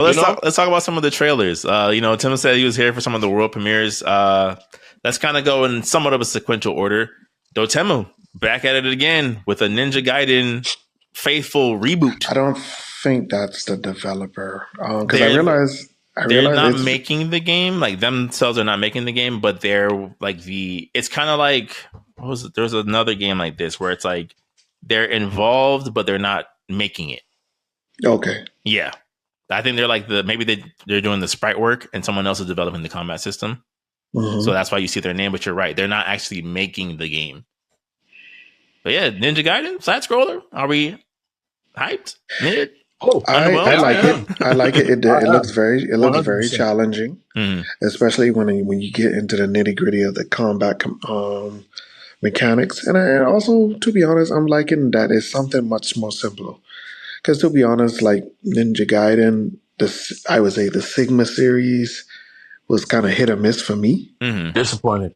Well, You know? let's talk about some of the trailers. Tim said he was here for some of the world premieres. Let's kind of go in somewhat of a sequential order. Dotemu back at it again with a Ninja Gaiden faithful reboot. I don't think that's the developer because I They're realize not it's making the game, like themselves are not making the game, but they're like it's kind of like what was it? There's another game like this where it's like they're involved but they're not making it. okay. Yeah. I think they're like they're doing the sprite work and someone else is developing the combat system. Mm-hmm. So that's why you see their name, but you're right. They're not actually making the game. But yeah, Ninja Gaiden, side scroller. Are we hyped? Mid? Oh, I like it. I like it. It looks very 100%. challenging, especially when you get into the nitty gritty of the combat mechanics. And also, to be honest, I'm liking that it's something much more simpler. Because to be honest, like Ninja Gaiden, I would say the Sigma series was kind of hit or miss for me. Mm-hmm. Disappointed.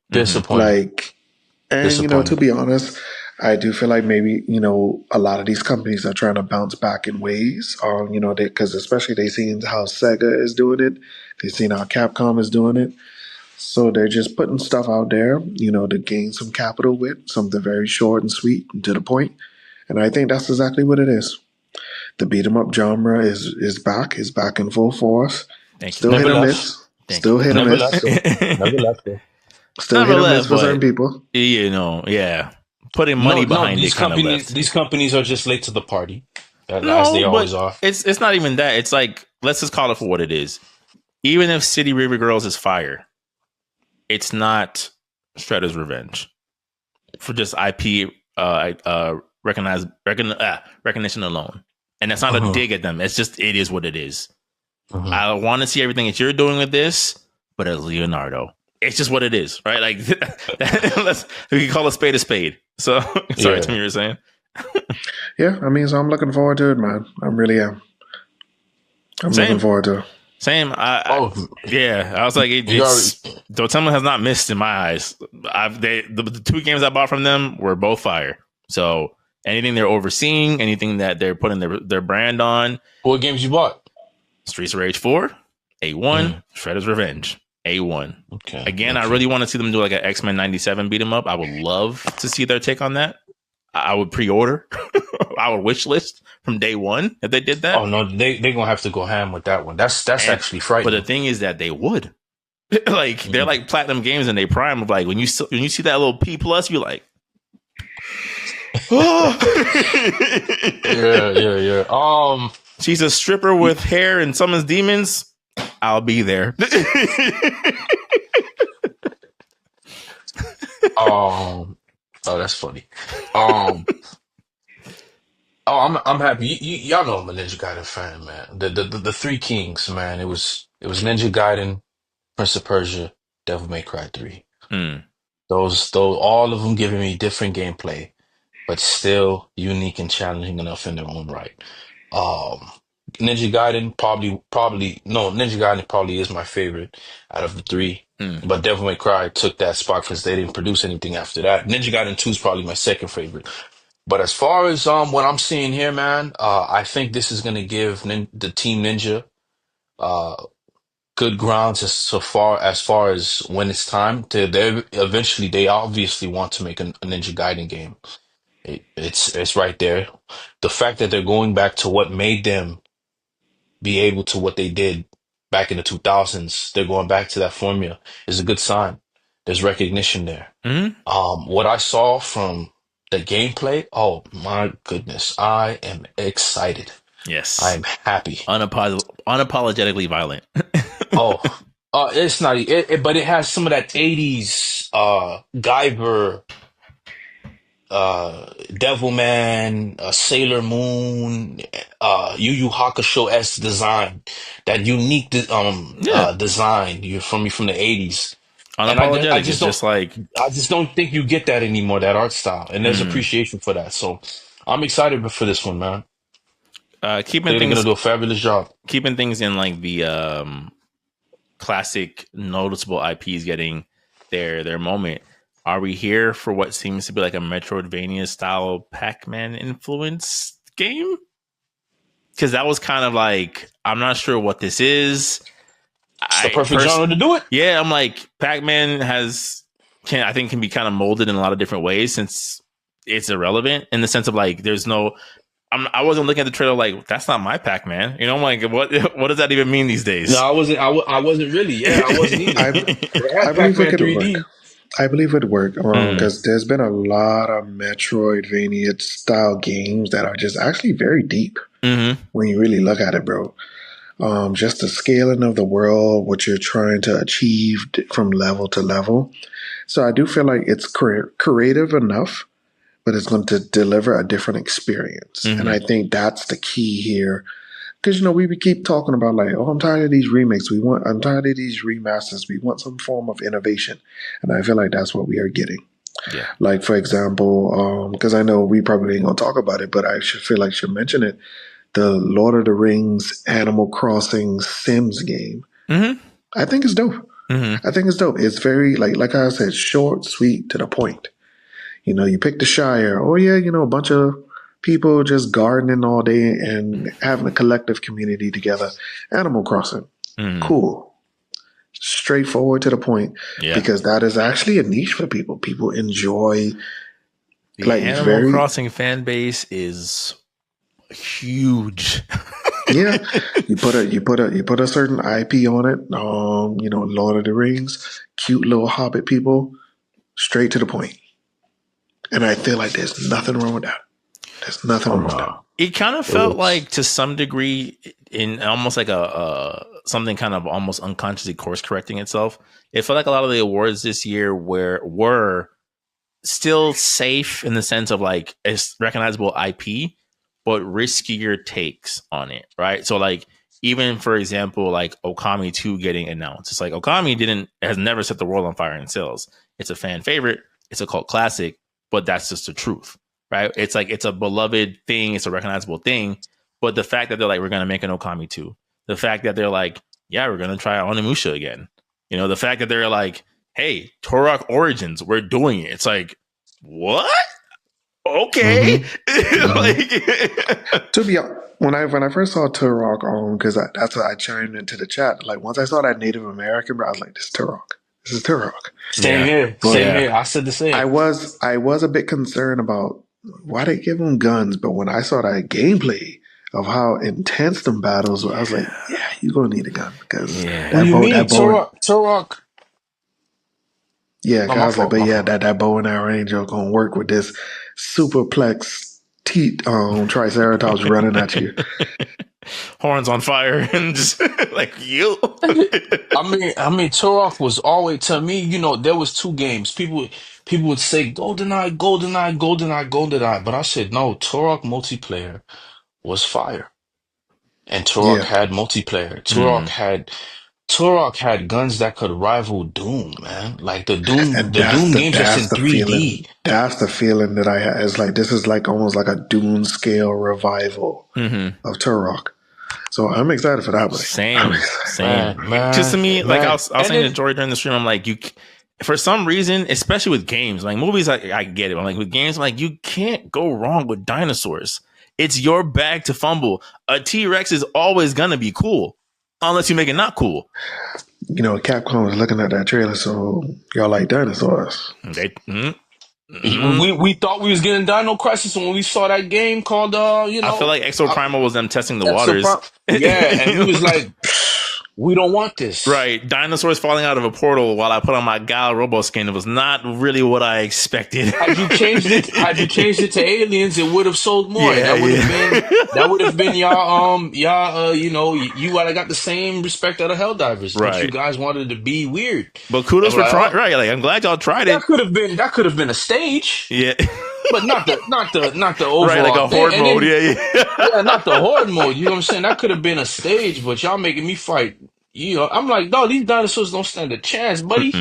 Like, and to be honest, I do feel like maybe a lot of these companies are trying to bounce back in ways, or because especially they seen how Sega is doing it, they seen how Capcom is doing it, so they're just putting stuff out there, to gain some capital with something very short and sweet and to the point, and I think that's exactly what it is. The beat 'em up genre is back in full force. Still hit or miss. Still hit or miss. Never left there. Still hit or miss for certain people. Yeah. Putting money behind these it kind of companies. left. These companies are just late to the party, as they always are. It's not even that. It's like, let's just call it for what it is. Even if City River Girls is fire, it's not Shredder's Revenge for just IP recognition alone. And that's not a dig at them. It's just, it is what it is. I want to see everything that you're doing with this, but as Leonardo. It's just what it is, right? Like, we can call a spade a spade. So, sorry, Tim, you were saying? Yeah, I mean, so I'm looking forward to it, man. I really am. I'm looking forward to it. Same. I was like, Dotemu has not missed in my eyes. The two games I bought from them were both fire. So anything they're overseeing, anything that they're putting their brand on. What games you bought? Streets of Rage 4, A1, Shredder's Revenge, A1. Okay. Again, I really want to see them do like an X-Men 97 beat 'em up. I would love to see their take on that. I would pre-order. I would wish list from day one if they did that. Oh no, they're gonna have to go ham with that one. That's actually frightening. But the thing is that they would. Like they're like platinum games in their prime of like when you see that little P plus, you're like, oh. yeah. She's a stripper with hair and summons demons. I'll be there. Oh, that's funny. I'm happy. Y'all know I'm a Ninja Gaiden fan, man. The Three Kings, man. It was Ninja Gaiden, Prince of Persia, Devil May Cry 3. Those all of them giving me different gameplay, but still unique and challenging enough in their own right. Ninja Gaiden Ninja Gaiden probably is my favorite out of the three. But Devil May Cry took that spot because they didn't produce anything after that. Ninja Gaiden 2 is probably my second favorite. But as far as what I'm seeing here, man, I think this is gonna give the Team Ninja good grounds as far as when it's time to. They obviously want to make a Ninja Gaiden game. It's right there. The fact that they're going back to what made them be able to what they did back in the 2000s, they're going back to that formula is a good sign. There's recognition there. What I saw from the gameplay, oh my goodness, I am excited. Yes, I am happy. Unapologetically violent. It's not, but it has some of that 80s Guyver, Devilman, Sailor Moon, Yu Yu Hakusho-esque design, that unique design from the 80s. Unapologetic. I just don't think you get that anymore, that art style, and there's appreciation for that. So I'm excited for this one, man. They're gonna do a fabulous job keeping things in like the classic noticeable IPs getting their moment. Are we here for what seems to be like a Metroidvania-style Pac-Man influence game? because that was kind of like, I'm not sure what this is. It's the perfect genre to do it. Yeah, I'm like, Pac-Man can be kind of molded in a lot of different ways since it's irrelevant in the sense of like, there's no. I wasn't looking at the trailer like, that's not my Pac-Man. You know, I'm like, what does that even mean these days? No, I wasn't. I wasn't really. Yeah, I wasn't either. I believe it could work. I believe it worked because there's been a lot of Metroidvania style games that are just actually very deep when you really look at it, bro. Just the scaling of the world, what you're trying to achieve from level to level. So I do feel like it's creative enough, but it's going to deliver a different experience. And I think that's the key here. Because, we keep talking about like, I'm tired of these remakes. I'm tired of these remasters. We want some form of innovation. And I feel like that's what we are getting. Yeah. Like, for example, because I know we probably ain't going to talk about it, but I should mention it. The Lord of the Rings Animal Crossing Sims game. I think it's dope. I think it's dope. It's very, like I said, short, sweet, to the point. You pick the Shire. Oh, yeah, a bunch of people just gardening all day and having a collective community together. Animal Crossing. Cool. Straightforward to the point. Yeah. Because that is actually a niche for people. People enjoy the Animal Crossing fan base is huge. Yeah. You put a certain IP on it. Lord of the Rings, cute little hobbit people, straight to the point. And I feel like there's nothing wrong with that. There's nothing wrong with that. It kind of felt like, to some degree, in almost like a something kind of almost unconsciously course correcting itself. It felt like a lot of the awards this year were still safe in the sense of like it's recognizable IP, but riskier takes on it, right? So like, even for example, like Okami 2 getting announced, it's like Okami has never set the world on fire in sales. It's a fan favorite. It's a cult classic. But that's just the truth, right? It's like, it's a beloved thing. It's a recognizable thing. But the fact that they're like, we're going to make an Okami 2. The fact that they're like, yeah, we're going to try Onimusha again. The fact that they're like, hey, Turok Origins, we're doing it. It's like, what? Okay. To be honest, when I first saw Turok, because that's what I chimed into the chat. Like, once I saw that Native American, I was like, this is Turok. This is Turok. Same here. Same here. I said the same. I was a bit concerned about why they give them guns, but when I saw that gameplay of how intense them battles were, I was like, yeah, you're gonna need a gun because Turok. Yeah, I was like, but yeah, that bow and arrow angel gonna work with this superplex triceratops running at you. Horns on fire and just like you. I mean, Turok was always, to me, there was two games. People would say GoldenEye, but I said no. Turok multiplayer was fire, and Turok had multiplayer. Turok had guns that could rival Doom, man. Like the Doom games that's in 3D. That's the feeling that I had. It's like, this is like almost like a Doom scale revival of Turok. So I'm excited for that one. Same. Man, just to me, like I was saying to Jory during the stream, I'm like, for some reason, especially with games, like movies, I get it. I'm like, with games, I'm like, you can't go wrong with dinosaurs. It's your bag to fumble. A T-Rex is always gonna be cool, unless you make it not cool. Capcom was looking at that trailer, so y'all like dinosaurs. We thought we was getting Dino Crisis when we saw that game called I feel like Exo Primal was them testing the waters. And he was like, we don't want this. Right. Dinosaurs falling out of a portal while I put on my Gal Robo skin. It was not really what I expected. Had you changed it to aliens, it would have sold more. Yeah, that would have been y'all you would have got the same respect of the Helldivers. Right. But you guys wanted to be weird. But kudos for trying. Right. Like, I'm glad y'all tried it. That could have been a stage. Yeah. But not the overall. Right, like a horde mode. Yeah, not the horde mode. You know what I'm saying? That could have been a stage, but y'all making me fight. I'm like, no, these dinosaurs don't stand a chance, buddy.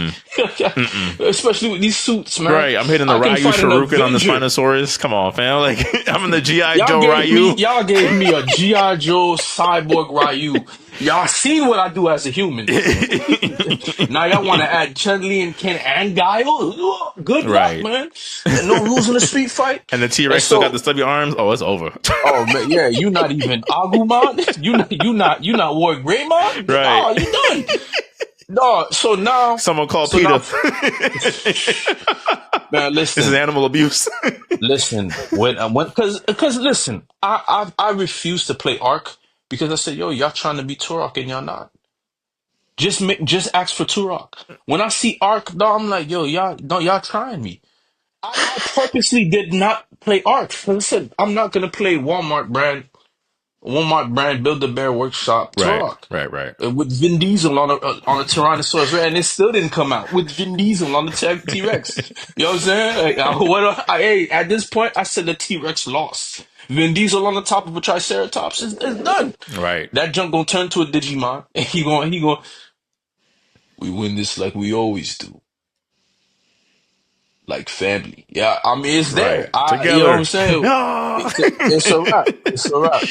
Especially with these suits, man. Right, I'm hitting the Ryu Shuriken on the Spinosaurus. Come on, fam. Like, I'm in the G.I. Joe Ryu. Y'all gave me a G.I. Joe cyborg Ryu. Y'all seen what I do as a human. Now y'all want to add Chun-Li and Ken and Guile? Good luck, man. No rules in the street fight. And the And T-Rex still got the so, stubby arms. Oh, it's over. oh man, yeah, you not even Agumon. You not Warwick Raymond. Right. No, you done. No, so now Someone call so Peter. now, man, This is listen. animal abuse. Listen, because listen, I refuse to play Ark because I said, yo, y'all trying to be Turok and y'all not. Just ask for Turok. When I see Ark, no, I'm like, yo, y'all trying me. I purposely did not play Ark because I said I'm not gonna play Walmart brand Build-A-Bear Workshop Right. Turok. Right. With Vin Diesel on a Tyrannosaurus Rex, and it still didn't come out with Vin Diesel on the T-Rex. You know what I'm saying? Like, hey, at this point, I said the T-Rex lost. Vin Diesel on the top of a Triceratops is done. Right. That junk gonna turn to a Digimon, and we win this like we always do, like family. Yeah, I mean it's there. Right. You know what Together. I'm saying? No. It's a wrap. It's a wrap.